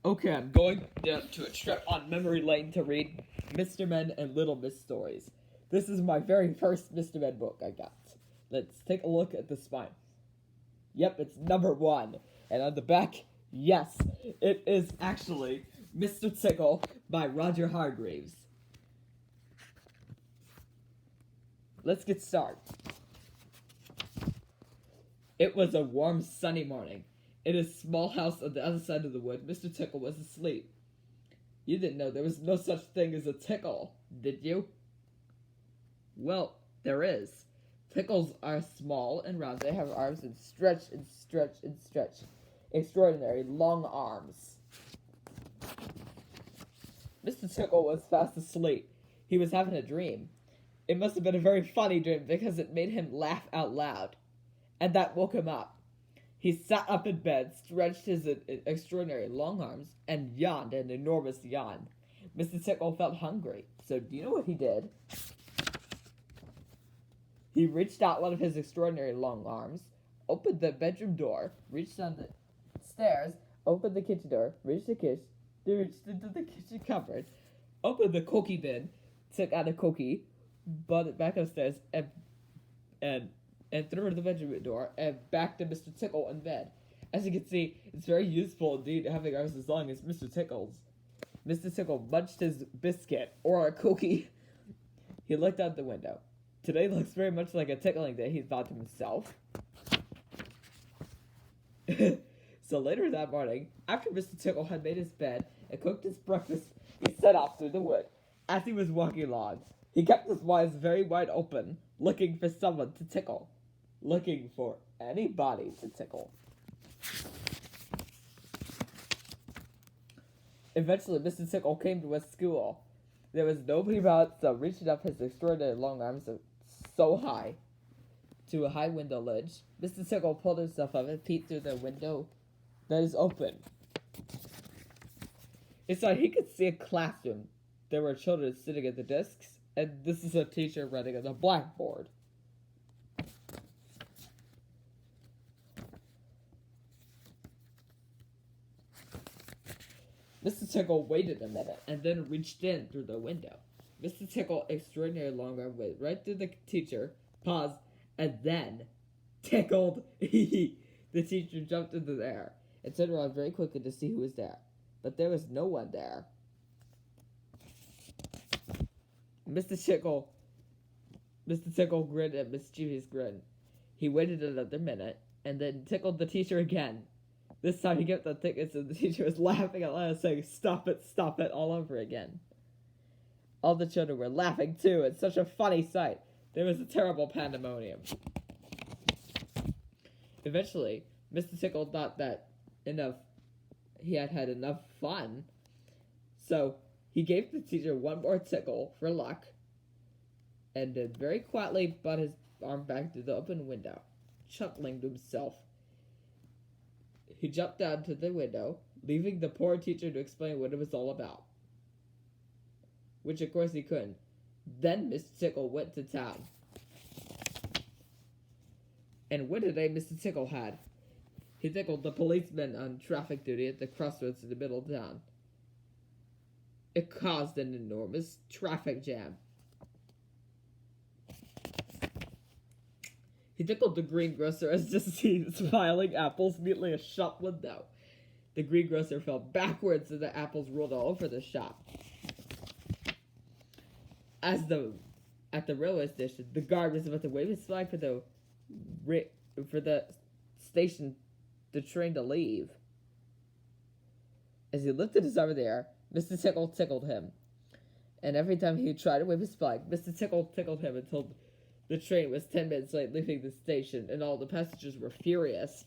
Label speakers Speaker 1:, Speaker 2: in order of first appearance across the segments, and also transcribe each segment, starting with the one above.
Speaker 1: Okay, I'm going down to a trip on memory lane to read Mr. Men and Little Miss stories. This is my very first Mr. Men book I got. Let's take a look at the spine. Yep, it's number 1. And on the back, yes, it is actually Mr. Tickle by Roger Hargreaves. Let's get started. It was a warm, sunny morning. In his small house on the other side of the wood, Mr. Tickle was asleep. You didn't know there was no such thing as a tickle, did you? Well, there is. Tickles are small and round. They have arms and stretch and stretch and stretch. Extraordinary long arms. Mr. Tickle was fast asleep. He was having a dream. It must have been a very funny dream because it made him laugh out loud. And that woke him up. He sat up in bed, stretched his extraordinary long arms, and yawned an enormous yawn. Mr. Tickle felt hungry, so do you know what he did? He reached out one of his extraordinary long arms, opened the bedroom door, reached down the stairs, opened the kitchen door, reached into the kitchen cupboard, opened the cookie bin, took out a cookie, brought it back upstairs, and threw it the bedroom door, and back to Mr. Tickle in bed. As you can see, it's very useful indeed having arms as long as Mr. Tickle's. Mr. Tickle munched his biscuit, or a cookie. He looked out the window. Today looks very much like a tickling day, he thought to himself. So later that morning, after Mr. Tickle had made his bed and cooked his breakfast, he set off through the wood. As he was walking along, he kept his eyes very wide open, looking for someone to tickle. Looking for anybody to tickle. Eventually, Mr. Tickle came to a school. There was nobody about, so reaching up his extraordinary long arms so high to a high window ledge, Mr. Tickle pulled himself up and peeped through the window that is open. Inside, he could see a classroom. There were children sitting at the desks, and this is a teacher writing on the blackboard. Mr. Tickle waited a minute and then reached in through the window. Mr. Tickle, extraordinary long arm, went right through the teacher, paused, and then tickled. The teacher jumped into the air and turned around very quickly to see who was there. But there was no one there. Mr. Tickle grinned a mischievous grin. He waited another minute and then tickled the teacher again. This time he kept the tickets and the teacher was laughing out loud, saying, stop it, all over again. All the children were laughing too. It's such a funny sight. There was a terrible pandemonium. Eventually, Mr. Tickle thought that he had had enough fun. So he gave the teacher one more tickle for luck and then very quietly brought his arm back to the open window, chuckling to himself. He jumped down to the window, leaving the poor teacher to explain what it was all about. Which, of course, he couldn't. Then Mr. Tickle went to town. And what a day Mr. Tickle had. He tickled the policeman on traffic duty at the crossroads in the middle of town. It caused an enormous traffic jam. He tickled the greengrocer as just seen smiling apples neatly a shop window. The greengrocer fell backwards and the apples rolled all over the shop. At the railway station, the guard was about to wave his flag for the station, the train to leave. As he lifted his arm in the air, Mr. Tickle tickled him. And every time he tried to wave his flag, Mr. Tickle tickled him until the train was 10 minutes late leaving the station, and all the passengers were furious.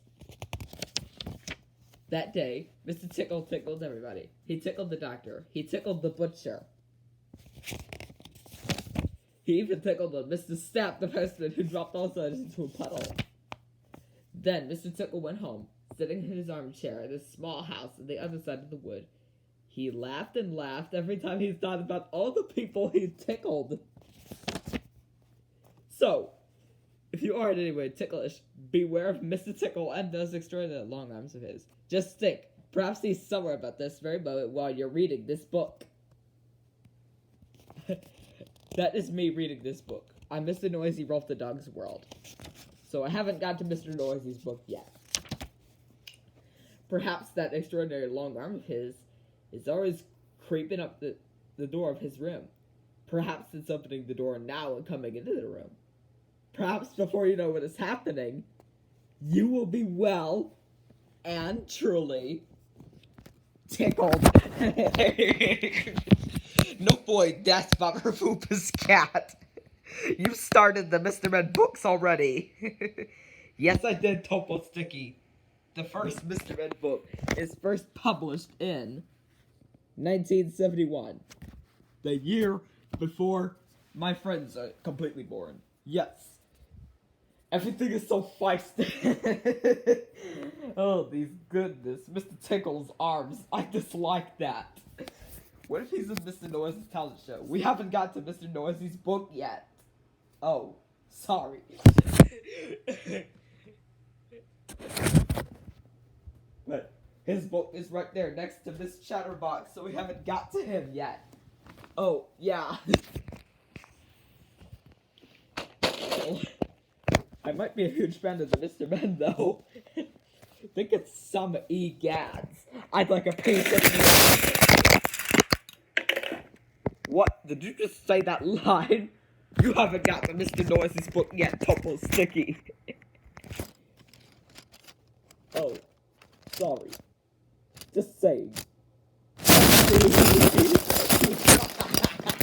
Speaker 1: That day, Mr. Tickle tickled everybody. He tickled the doctor. He tickled the butcher. He even tickled Mr. Snap, the postman, who dropped all sides into a puddle. Then Mr. Tickle went home, sitting in his armchair in his small house on the other side of the wood. He laughed and laughed every time he thought about all the people he tickled. So, if you are in any way ticklish, beware of Mr. Tickle and those extraordinary long arms of his. Just think, Perhaps he's somewhere about this very moment while you're reading this book. That is me reading this book. I'm Mr. Noisy Rolf the Dog's World. So I haven't got to Mr. Noisy's book yet. Perhaps that extraordinary long arm of his is always creeping up the door of his room. Perhaps it's opening the door now and coming into the room. Perhaps before you know what is happening, you will be well and truly tickled. No boy, that's Bobber Foopa's cat. You started the Mr. Red books already. Yes, I did, Topo Sticky. The first Mr. Red book is first published in 1971. The year before my friends are completely born. Yes. Everything is so feisty. Oh, these goodness. Mr. Tickle's arms. I dislike that. What if he's in Mr. Noisy's talent show? We haven't got to Mr. Noisy's book yet. Oh, sorry. But his book is right there next to Miss Chatterbox, so we haven't got to him yet. Oh, yeah. I might be a huge fan of the Mr. Men, though. I think it's some egads. I'd like a piece of you. What? Did you just say that line? You haven't got the Mr. Noisy's book yet, Topo Sticky. Oh, sorry. Just saying.